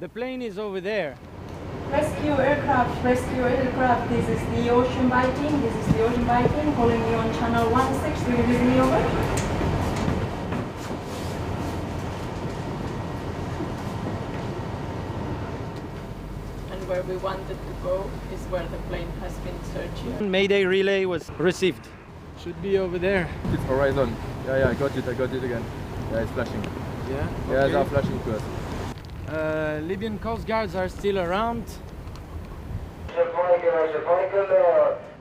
The plane is over there. Rescue aircraft, this is the Ocean Viking, calling you on channel 16, will you give me over? And where we wanted to go is where the plane has been searching. Mayday relay was received. Should be over there. It's horizon. Yeah, I got it again. Yeah, it's flashing. Yeah? Yeah, Okay. they are flashing to us. Libyan coast guards are still around.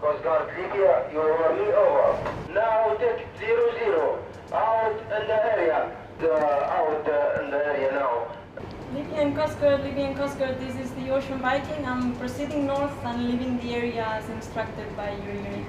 Coast Guard Libya, you are me over. Now take 00, out in the area. In the area now. Libyan Coast Guard, this is the Ocean Viking. I'm proceeding north and leaving the area as instructed by your unit.